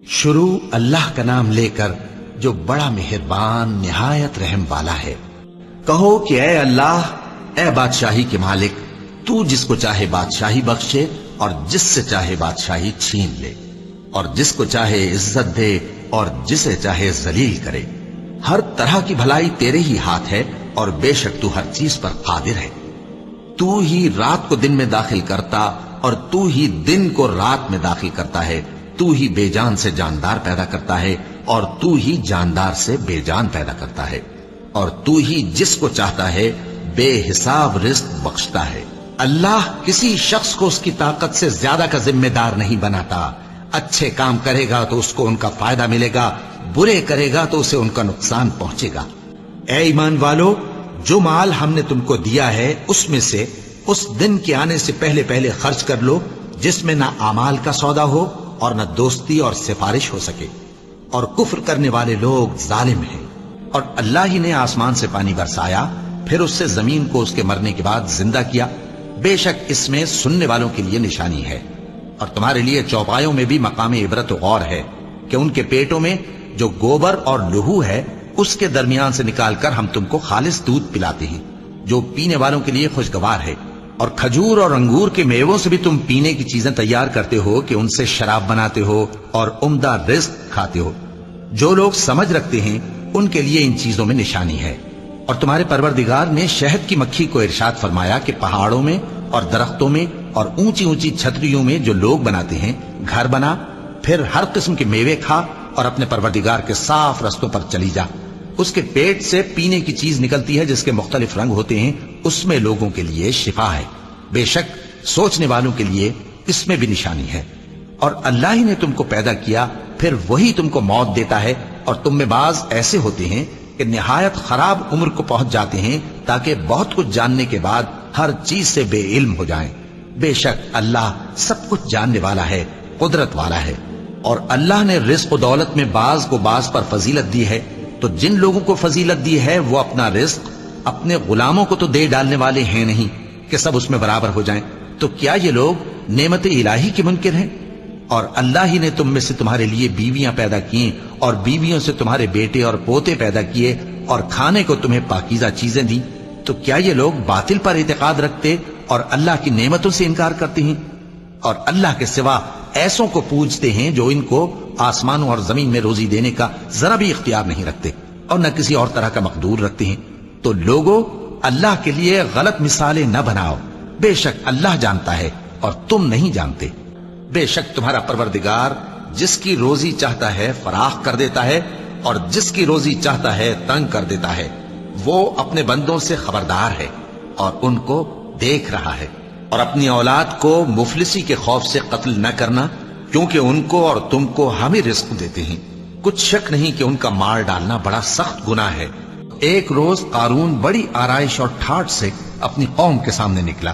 شروع اللہ کا نام لے کر جو بڑا مہربان نہایت رحم والا ہے۔ کہو کہ اے اللہ، اے بادشاہی کے مالک، تو جس کو چاہے بادشاہی بخشے اور جس سے چاہے بادشاہی چھین لے، اور جس کو چاہے عزت دے اور جسے چاہے ذلیل کرے۔ ہر طرح کی بھلائی تیرے ہی ہاتھ ہے، اور بے شک تو ہر چیز پر قادر ہے۔ تو ہی رات کو دن میں داخل کرتا اور تو ہی دن کو رات میں داخل کرتا ہے۔ تو ہی بے جان سے جاندار پیدا کرتا ہے اور تو ہی جاندار سے بے جان پیدا کرتا ہے، اور تو ہی جس کو چاہتا ہے بے حساب رزق بخشتا ہے۔ اللہ کسی شخص کو اس کی طاقت سے زیادہ کا ذمہ دار نہیں بناتا۔ اچھے کام کرے گا تو اس کو ان کا فائدہ ملے گا، برے کرے گا تو اسے ان کا نقصان پہنچے گا۔ اے ایمان والو، جو مال ہم نے تم کو دیا ہے اس میں سے اس دن کے آنے سے پہلے پہلے خرچ کر لو جس میں نہ اعمال کا سودا ہو اور نہ دوستی اور سفارش ہو سکے، اور کفر کرنے والے لوگ ظالم ہیں۔ اور اللہ ہی نے آسمان سے پانی برسایا، پھر اس سے زمین کو اس کے مرنے کے بعد زندہ کیا۔ بے شک اس میں سننے والوں کے لیے نشانی ہے، اور تمہارے لیے چوپایوں میں بھی مقام عبرت و غور ہے کہ ان کے پیٹوں میں جو گوبر اور لہو ہے اس کے درمیان سے نکال کر ہم تم کو خالص دودھ پلاتے ہیں جو پینے والوں کے لیے خوشگوار ہے، اور کھجور اور انگور کے میووں سے بھی تم پینے کی چیزیں تیار کرتے ہو کہ ان سے شراب بناتے ہو اور عمدہ رزق کھاتے ہو۔ جو لوگ سمجھ رکھتے ہیں ان کے لیے ان چیزوں میں نشانی ہے۔ اور تمہارے پروردگار نے شہد کی مکھی کو ارشاد فرمایا کہ پہاڑوں میں اور درختوں میں اور اونچی اونچی چھتریوں میں جو لوگ بناتے ہیں گھر بنا، پھر ہر قسم کے میوے کھا اور اپنے پروردگار کے صاف رستوں پر چلی جا۔ اس کے پیٹ سے پینے کی چیز نکلتی ہے جس کے مختلف رنگ ہوتے ہیں، اس میں لوگوں کے لیے شفا ہے۔ بے شک سوچنے والوں کے لیے اس میں بھی نشانی ہے۔ اور اللہ ہی نے تم کو پیدا کیا، پھر وہی تم کو موت دیتا ہے، اور تم میں بعض ایسے ہوتے ہیں کہ نہایت خراب عمر کو پہنچ جاتے ہیں تاکہ بہت کچھ جاننے کے بعد ہر چیز سے بے علم ہو جائیں۔ بے شک اللہ سب کچھ جاننے والا ہے، قدرت والا ہے۔ اور اللہ نے رزق و دولت میں بعض کو بعض پر فضیلت دی ہے، تو جن لوگوں کو فضیلت دی ہے وہ اپنا رزق اپنے غلاموں کو تو دے ڈالنے والے ہیں نہیں کہ سب اس میں برابر ہو جائیں۔ تو کیا یہ لوگ نعمت الہی کے منکر ہیں؟ اور اللہ ہی نے تم میں سے تمہارے لیے بیویاں پیدا کی اور بیویوں سے تمہارے بیٹے اور پوتے پیدا کیے اور کھانے کو تمہیں پاکیزہ چیزیں دی، تو کیا یہ لوگ باطل پر اعتقاد رکھتے اور اللہ کی نعمتوں سے انکار کرتے ہیں؟ اور اللہ کے سوا ایسوں کو پوجتے ہیں جو ان کو آسمانوں اور زمین میں روزی دینے کا ذرا بھی اختیار نہیں رکھتے اور نہ کسی اور طرح کا مقدور رکھتے ہیں۔ تو لوگوں، اللہ کے لیے غلط مثالیں نہ بناؤ، بے شک اللہ جانتا ہے اور تم نہیں جانتے۔ بے شک تمہارا پروردگار جس کی روزی چاہتا ہے فراخ کر دیتا ہے اور جس کی روزی چاہتا ہے تنگ کر دیتا ہے۔ وہ اپنے بندوں سے خبردار ہے اور ان کو دیکھ رہا ہے۔ اور اپنی اولاد کو مفلسی کے خوف سے قتل نہ کرنا، کیونکہ ان کو اور تم کو ہم ہی رزق دیتے ہیں۔ کچھ شک نہیں کہ ان کا مار ڈالنا بڑا سخت گناہ ہے۔ ایک روز قارون بڑی آرائش اور ٹھاٹھ سے اپنی قوم کے سامنے نکلا۔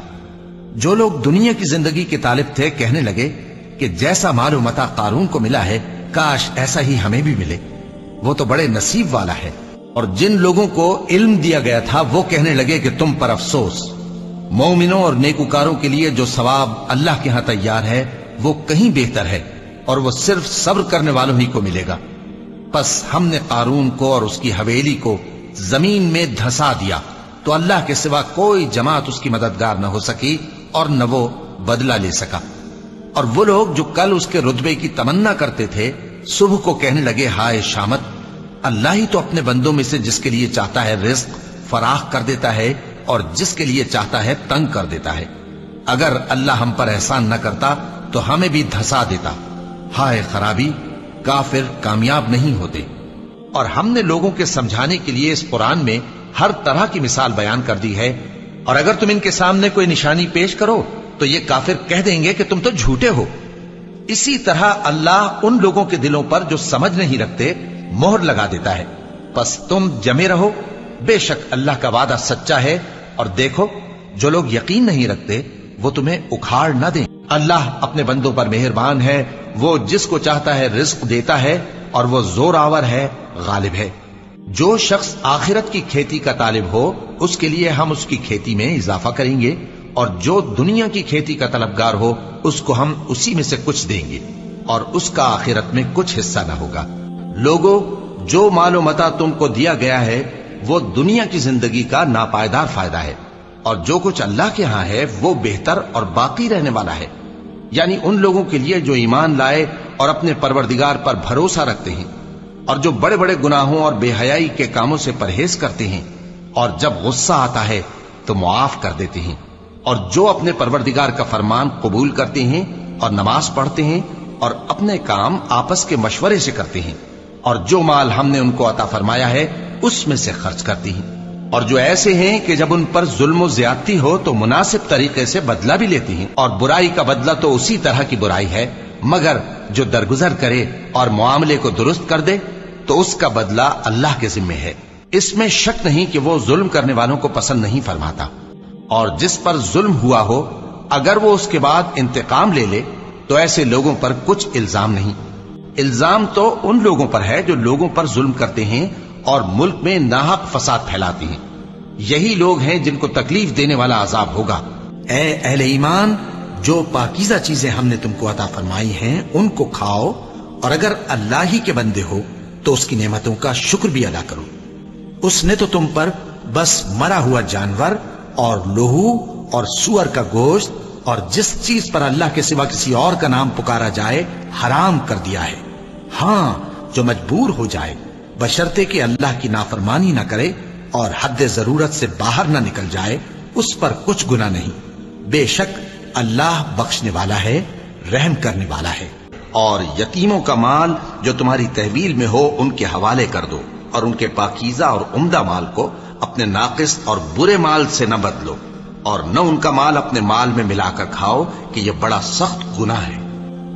جو لوگ دنیا کی زندگی کے طالب تھے کہنے لگے کہ جیسا مال و متاع قارون کو ملا ہے کاش ایسا ہی ہمیں بھی ملے، وہ تو بڑے نصیب والا ہے۔ اور جن لوگوں کو علم دیا گیا تھا وہ کہنے لگے کہ تم پر افسوس، مومنوں اور نیکوکاروں کے لیے جو ثواب اللہ کے ہاں تیار ہے وہ کہیں بہتر ہے، اور وہ صرف صبر کرنے والوں ہی کو ملے گا۔ پس ہم نے قارون کو اور اس کی حویلی کو زمین میں دھسا دیا، تو اللہ کے سوا کوئی جماعت اس کی مددگار نہ ہو سکی اور نہ وہ بدلہ لے سکا۔ اور وہ لوگ جو کل اس کے رتبے کی تمنا کرتے تھے صبح کو کہنے لگے ہائے شامت، اللہ ہی تو اپنے بندوں میں سے جس کے لیے چاہتا ہے رزق فراخ کر دیتا ہے اور جس کے لیے چاہتا ہے تنگ کر دیتا ہے۔ اگر اللہ ہم پر احسان نہ کرتا تو ہمیں بھی دھسا دیتا۔ ہائے خرابی، کافر کامیاب نہیں ہوتے۔ اور ہم نے لوگوں کے سمجھانے کے لیے اس قرآن میں ہر طرح کی مثال بیان کر دی ہے، اور اگر تم ان کے سامنے کوئی نشانی پیش کرو تو یہ کافر کہہ دیں گے کہ تم تو جھوٹے ہو۔ اسی طرح اللہ ان لوگوں کے دلوں پر جو سمجھ نہیں رکھتے مہر لگا دیتا ہے۔ پس تم جمے رہو، بے شک اللہ کا وعدہ سچا ہے، اور دیکھو جو لوگ یقین نہیں رکھتے وہ تمہیں اکھاڑ نہ دیں۔ اللہ اپنے بندوں پر مہربان ہے، وہ جس کو چاہتا ہے رزق دیتا ہے، اور وہ زور آور ہے، غالب ہے۔ جو شخص آخرت کی کھیتی کا طالب ہو اس کے لیے ہم اس کی کھیتی میں اضافہ کریں گے، اور جو دنیا کی کھیتی کا طلبگار ہو اس کو ہم اسی میں سے کچھ دیں گے۔ اور اس کا آخرت میں کچھ حصہ نہ ہوگا۔ لوگوں، جو مال و متاع تم کو دیا گیا ہے وہ دنیا کی زندگی کا ناپائیدار فائدہ ہے، اور جو کچھ اللہ کے ہاں ہے وہ بہتر اور باقی رہنے والا ہے، یعنی ان لوگوں کے لیے جو ایمان لائے اور اپنے پروردگار پر بھروسہ رکھتے ہیں، اور جو بڑے بڑے گناہوں اور بے حیائی کے کاموں سے پرہیز کرتے ہیں، اور جب غصہ آتا ہے تو معاف کر دیتے ہیں، اور جو اپنے پروردگار کا فرمان قبول کرتے ہیں اور نماز پڑھتے ہیں اور اپنے کام آپس کے مشورے سے کرتے ہیں، اور جو مال ہم نے ان کو عطا فرمایا ہے اس میں سے خرچ کرتے ہیں، اور جو ایسے ہیں کہ جب ان پر ظلم و زیادتی ہو تو مناسب طریقے سے بدلہ بھی لیتے ہیں، اور برائی کا بدلہ تو اسی طرح کی برائی ہے، مگر جو درگزر کرے اور معاملے کو درست کر دے تو اس کا بدلہ اللہ کے ذمہ ہے۔ اس میں شک نہیں کہ وہ ظلم کرنے والوں کو پسند نہیں فرماتا، اور جس پر ظلم ہوا ہو اگر وہ اس کے بعد انتقام لے لے تو ایسے لوگوں پر کچھ الزام نہیں۔ الزام تو ان لوگوں پر ہے جو لوگوں پر ظلم کرتے ہیں اور ملک میں ناحق فساد پھیلاتے ہیں، یہی لوگ ہیں جن کو تکلیف دینے والا عذاب ہوگا۔ اے اہل ایمان، جو پاکیزہ چیزیں ہم نے تم کو عطا فرمائی ہیں ان کو کھاؤ، اور اگر اللہ ہی کے بندے ہو تو اس کی نعمتوں کا شکر بھی ادا کرو۔ اس نے تو تم پر بس مرا ہوا جانور اور لہو اور سور کا گوشت اور جس چیز پر اللہ کے سوا کسی اور کا نام پکارا جائے حرام کر دیا ہے، ہاں جو مجبور ہو جائے، بشرطے کہ اللہ کی نافرمانی نہ کرے اور حد ضرورت سے باہر نہ نکل جائے، اس پر کچھ گناہ نہیں۔ بے شک اللہ بخشنے والا ہے، رحم کرنے والا ہے۔ اور یتیموں کا مال جو تمہاری تحویل میں ہو ان کے حوالے کر دو، اور ان کے پاکیزہ اور عمدہ مال کو اپنے ناقص اور برے مال سے نہ بدلو، اور نہ ان کا مال اپنے مال میں ملا کر کھاؤ کہ یہ بڑا سخت گناہ ہے۔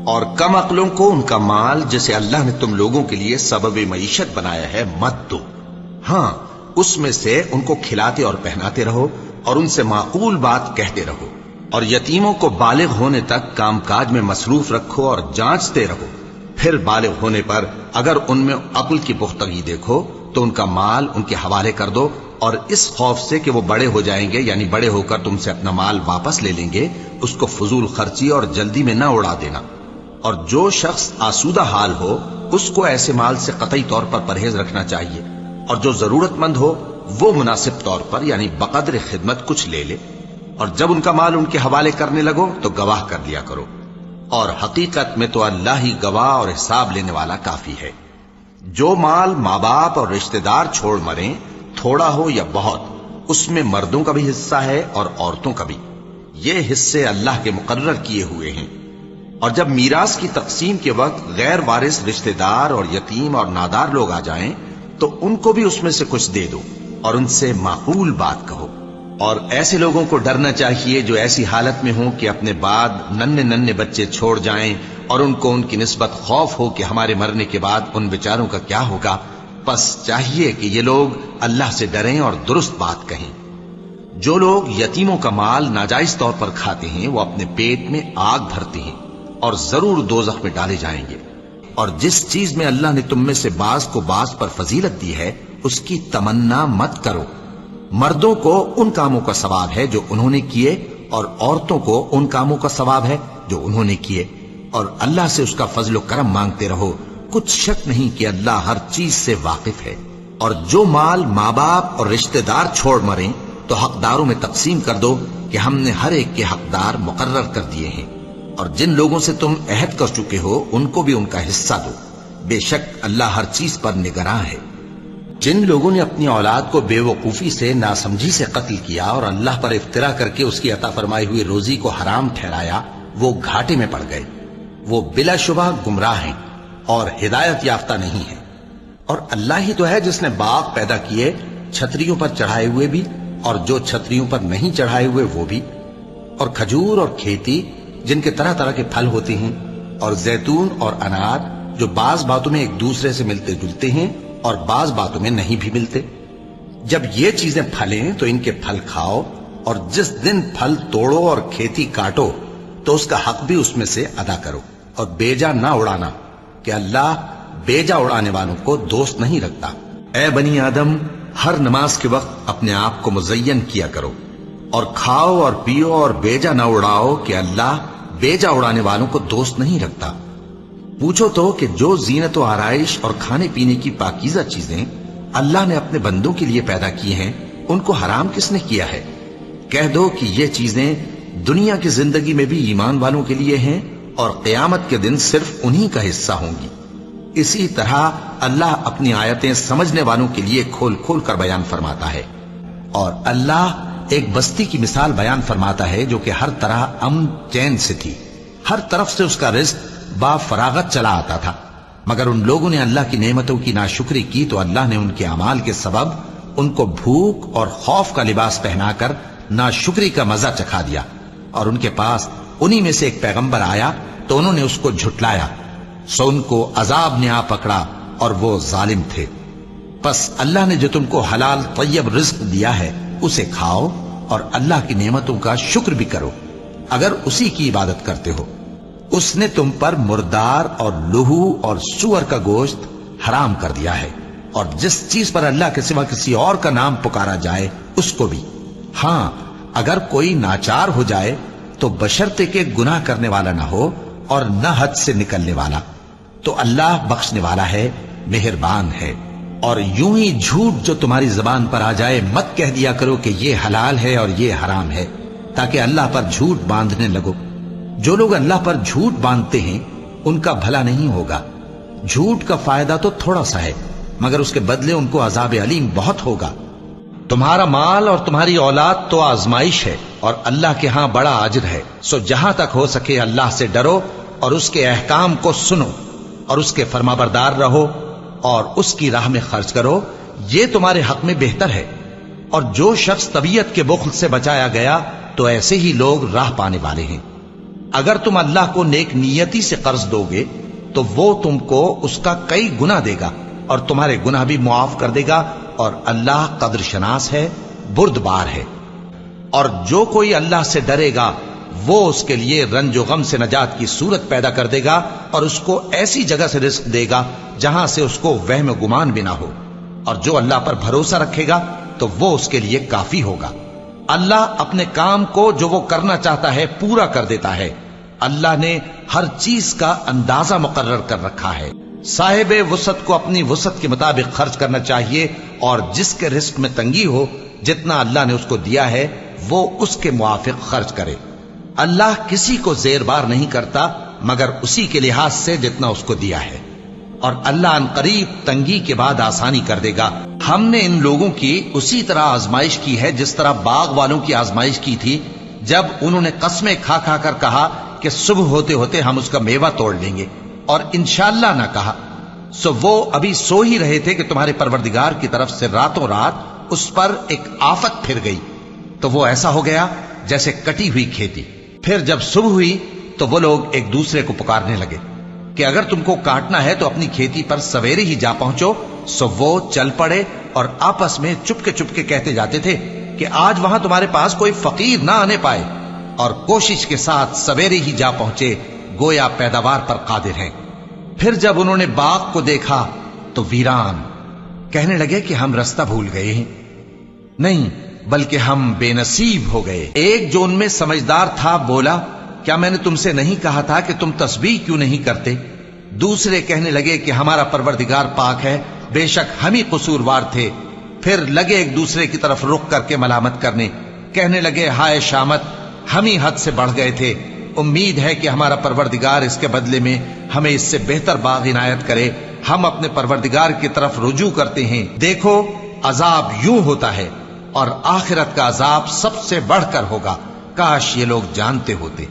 اور کم عقلوں کو ان کا مال جسے اللہ نے تم لوگوں کے لیے سبب معیشت بنایا ہے مت دو، ہاں اس میں سے ان کو کھلاتے اور پہناتے رہو اور ان سے معقول بات کہتے رہو، اور یتیموں کو بالغ ہونے تک کام کاج میں مصروف رکھو اور جانچتے رہو، پھر بالغ ہونے پر اگر ان میں عقل کی پختگی دیکھو تو ان کا مال ان کے حوالے کر دو، اور اس خوف سے کہ وہ بڑے ہو جائیں گے، یعنی بڑے ہو کر تم سے اپنا مال واپس لے لیں گے، اس کو فضول خرچی اور جلدی میں نہ اڑا دینا۔ اور جو شخص آسودہ حال ہو اس کو ایسے مال سے قطعی طور پر پرہیز رکھنا چاہیے، اور جو ضرورت مند ہو وہ مناسب طور پر یعنی بقدر خدمت کچھ لے لے، اور جب ان کا مال ان کے حوالے کرنے لگو تو گواہ کر لیا کرو، اور حقیقت میں تو اللہ ہی گواہ اور حساب لینے والا کافی ہے۔ جو مال ماں باپ اور رشتہ دار چھوڑ مریں، تھوڑا ہو یا بہت، اس میں مردوں کا بھی حصہ ہے اور عورتوں کا بھی، یہ حصے اللہ کے مقرر کیے ہوئے ہیں۔ اور جب میراث کی تقسیم کے وقت غیر وارث رشتہ دار اور یتیم اور نادار لوگ آ جائیں تو ان کو بھی اس میں سے کچھ دے دو اور ان سے معقول بات کہو۔ اور ایسے لوگوں کو ڈرنا چاہیے جو ایسی حالت میں ہوں کہ اپنے بعد ننھے ننھے بچے چھوڑ جائیں اور ان کو ان کی نسبت خوف ہو کہ ہمارے مرنے کے بعد ان بیچاروں کا کیا ہوگا، پس چاہیے کہ یہ لوگ اللہ سے ڈریں اور درست بات کہیں۔ جو لوگ یتیموں کا مال ناجائز طور پر کھاتے ہیں وہ اپنے پیٹ میں آگ بھرتے ہیں اور ضرور دوزخ میں ڈالے جائیں گے۔ اور جس چیز میں اللہ نے تم میں سے بعض کو بعض پر فضیلت دی ہے اس کی تمنا مت کرو۔ مردوں کو ان کاموں کا ثواب ہے جو انہوں نے کیے، اور عورتوں کو ان کاموں کا ثواب ہے جو انہوں نے کیے، اور اللہ سے اس کا فضل و کرم مانگتے رہو، کچھ شک نہیں کہ اللہ ہر چیز سے واقف ہے۔ اور جو مال ماں باپ اور رشتہ دار چھوڑ مریں تو حقداروں میں تقسیم کر دو کہ ہم نے ہر ایک کے حقدار مقرر کر دیے ہیں، اور جن لوگوں سے تم عہد کر چکے ہو ان کو بھی ان کا حصہ دو، بے شک اللہ ہر چیز پر نگراں ہے۔ جن لوگوں نے اپنی اولاد کو بے وقوفی سے ناسمجھی سے قتل کیا اور اللہ پر افترا کر کے اس کی عطا فرمائی ہوئی روزی کو حرام ٹھہرایا، وہ گھاٹے میں پڑ گئے، وہ بلا شبہ گمراہ ہیں اور ہدایت یافتہ نہیں ہیں۔ اور اللہ ہی تو ہے جس نے باغ پیدا کیے چھتریوں پر چڑھائے ہوئے بھی اور جو چھتریوں پر نہیں چڑھائے ہوئے وہ بھی، اور کھجور اور کھیتی جن کے طرح طرح کے پھل ہوتے ہیں، اور زیتون اور انار جو بعض باتوں میں ایک دوسرے سے ملتے جلتے ہیں اور بعض باتوں میں نہیں بھی ملتے۔ جب یہ چیزیں پھلیں تو ان کے پھل کھاؤ، اور جس دن پھل توڑو اور کھیتی کاٹو تو اس کا حق بھی اس میں سے ادا کرو، اور بیجا نہ اڑانا کہ اللہ بیجا اڑانے والوں کو دوست نہیں رکھتا۔ اے بنی آدم، ہر نماز کے وقت اپنے آپ کو مزین کیا کرو، اور کھاؤ اور پیو اور بیجا نہ اڑاؤ کہ اللہ بیجا اڑانے والوں کو دوست نہیں رکھتا۔ پوچھو تو کہ جو زینت و آرائش اور کھانے پینے کی پاکیزہ چیزیں اللہ نے اپنے بندوں کے لیے پیدا کی ہیں ان کو حرام کس نے کیا ہے؟ کہہ دو کہ یہ چیزیں دنیا کی زندگی میں بھی ایمان والوں کے لیے ہیں اور قیامت کے دن صرف انہی کا حصہ ہوں گی۔ اسی طرح اللہ اپنی آیتیں سمجھنے والوں کے لیے کھول کھول کر بیان فرماتا ہے۔ اور اللہ ایک بستی کی مثال بیان فرماتا ہے جو کہ ہر طرح امن چین سے تھی، ہر طرف سے اس کا رزق با فراغت چلا آتا تھا، مگر ان لوگوں نے اللہ کی نعمتوں کی ناشکری کی تو اللہ نے ان کے اعمال کے سبب ان کو بھوک اور خوف کا لباس پہنا کر ناشکری کا مزہ چکھا دیا، اور ان کے پاس انہی میں سے ایک پیغمبر آیا تو انہوں نے اس کو جھٹلایا، سو ان کو عذاب نے آ پکڑا اور وہ ظالم تھے۔ پس اللہ نے جو تم کو حلال طیب رزق دیا ہے اسے کھاؤ اور اللہ کی نعمتوں کا شکر بھی کرو اگر اسی کی عبادت کرتے ہو۔ اس نے تم پر مردار اور لہو اور سور کا گوشت حرام کر دیا ہے، اور جس چیز پر اللہ کے سوا کسی اور کا نام پکارا جائے اس کو بھی۔ ہاں اگر کوئی ناچار ہو جائے تو بشرطے کہ گناہ کرنے والا نہ ہو اور نہ حد سے نکلنے والا، تو اللہ بخشنے والا ہے، مہربان ہے۔ اور یوں ہی جھوٹ جو تمہاری زبان پر آ جائے مت کہہ دیا کرو کہ یہ حلال ہے اور یہ حرام ہے، تاکہ اللہ پر جھوٹ باندھنے لگو۔ جو لوگ اللہ پر جھوٹ باندھتے ہیں ان کا بھلا نہیں ہوگا۔ جھوٹ کا فائدہ تو تھوڑا سا ہے، مگر اس کے بدلے ان کو عذاب علیم بہت ہوگا۔ تمہارا مال اور تمہاری اولاد تو آزمائش ہے، اور اللہ کے ہاں بڑا اجر ہے، سو جہاں تک ہو سکے اللہ سے ڈرو اور اس کے احکام کو سنو اور اس کے فرمانبردار رہو اور اس کی راہ میں خرچ کرو، یہ تمہارے حق میں بہتر ہے۔ اور جو شخص طبیعت کے بخل سے بچایا گیا تو ایسے ہی لوگ راہ پانے والے ہیں۔ اگر تم اللہ کو نیک نیتی سے قرض دو گے تو وہ تم کو اس کا کئی گنا دے گا اور تمہارے گناہ بھی معاف کر دے گا، اور اللہ قدر شناس ہے، بردبار ہے۔ اور جو کوئی اللہ سے ڈرے گا وہ اس کے لیے رنج و غم سے نجات کی صورت پیدا کر دے گا، اور اس کو ایسی جگہ سے رزق دے گا جہاں سے اس کو وہم و گمان بھی نہ ہو۔ اور جو اللہ پر بھروسہ رکھے گا تو وہ اس کے لیے کافی ہوگا۔ اللہ اپنے کام کو جو وہ کرنا چاہتا ہے پورا کر دیتا ہے۔ اللہ نے ہر چیز کا اندازہ مقرر کر رکھا ہے۔ صاحب وسعت کو اپنی وسعت کے مطابق خرچ کرنا چاہیے، اور جس کے رزق میں تنگی ہو جتنا اللہ نے اس کو دیا ہے وہ اس کے موافق خرچ کرے۔ اللہ کسی کو زیر بار نہیں کرتا مگر اسی کے لحاظ سے جتنا اس کو دیا ہے، اور اللہ ان قریب تنگی کے بعد آسانی کر دے گا۔ ہم نے ان لوگوں کی اسی طرح آزمائش کی ہے جس طرح باغ والوں کی آزمائش کی تھی، جب انہوں نے قسمیں کھا کھا کر کہا کہ صبح ہوتے ہوتے ہم اس کا میوہ توڑ لیں گے، اور انشاءاللہ نہ کہا، سو وہ ابھی سو ہی رہے تھے کہ تمہارے پروردگار کی طرف سے راتوں رات اس پر ایک آفت پھر گئی، تو وہ ایسا ہو گیا جیسے کٹی ہوئی کھیتی۔ پھر جب صبح ہوئی تو وہ لوگ ایک دوسرے کو پکارنے لگے کہ اگر تم کو کاٹنا ہے تو اپنی کھیتی پر سویرے ہی جا پہنچو۔ سو وہ چل پڑے اور آپس میں چپکے کہتے جاتے تھے کہ آج وہاں تمہارے پاس کوئی فقیر نہ آنے پائے، اور کوشش کے ساتھ سویرے ہی جا پہنچے، گویا پیداوار پر قادر ہیں۔ پھر جب انہوں نے باغ کو دیکھا تو ویران، کہنے لگے کہ ہم رستہ بھول گئے ہیں، نہیں بلکہ ہم بے نصیب ہو گئے۔ ایک جو ان میں سمجھدار تھا بولا، کیا میں نے تم سے نہیں کہا تھا کہ تم تسبیح کیوں نہیں کرتے؟ دوسرے کہنے لگے کہ ہمارا پروردگار پاک ہے، بے شک ہم ہی قصوروار تھے۔ پھر لگے ایک دوسرے کی طرف رخ کر کے ملامت کرنے، کہنے لگے ہائے شامت، ہم ہی حد سے بڑھ گئے تھے، امید ہے کہ ہمارا پروردگار اس کے بدلے میں ہمیں اس سے بہتر باغ عنایت کرے، ہم اپنے پروردگار کی طرف رجوع کرتے ہیں۔ دیکھو عذاب یوں ہوتا ہے، اور آخرت کا عذاب سب سے بڑھ کر ہوگا، کاش یہ لوگ جانتے ہوتے۔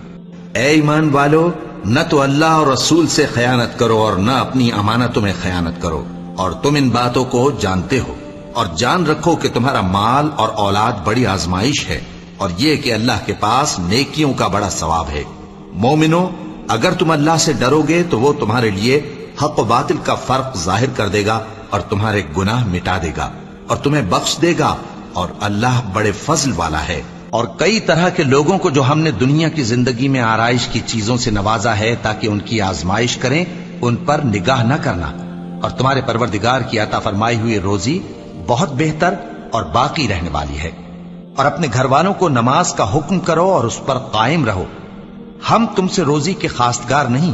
اے ایمان والو، نہ تو اللہ اور رسول سے خیانت کرو اور نہ اپنی امانتوں میں خیانت کرو، اور تم ان باتوں کو جانتے ہو، اور جان رکھو کہ تمہارا مال اور اولاد بڑی آزمائش ہے، اور یہ کہ اللہ کے پاس نیکیوں کا بڑا ثواب ہے۔ مومنو، اگر تم اللہ سے ڈرو گے تو وہ تمہارے لیے حق و باطل کا فرق ظاہر کر دے گا اور تمہارے گناہ مٹا دے گا اور تمہیں بخش دے گا، اور اللہ بڑے فضل والا ہے۔ اور کئی طرح کے لوگوں کو جو ہم نے دنیا کی زندگی میں آرائش کی چیزوں سے نوازا ہے تاکہ ان کی آزمائش کریں، ان پر نگاہ نہ کرنا، اور تمہارے پروردگار کی عطا فرمائی ہوئی روزی بہت بہتر اور باقی رہنے والی ہے۔ اور اپنے گھر والوں کو نماز کا حکم کرو اور اس پر قائم رہو۔ ہم تم سے روزی کے خواستگار نہیں،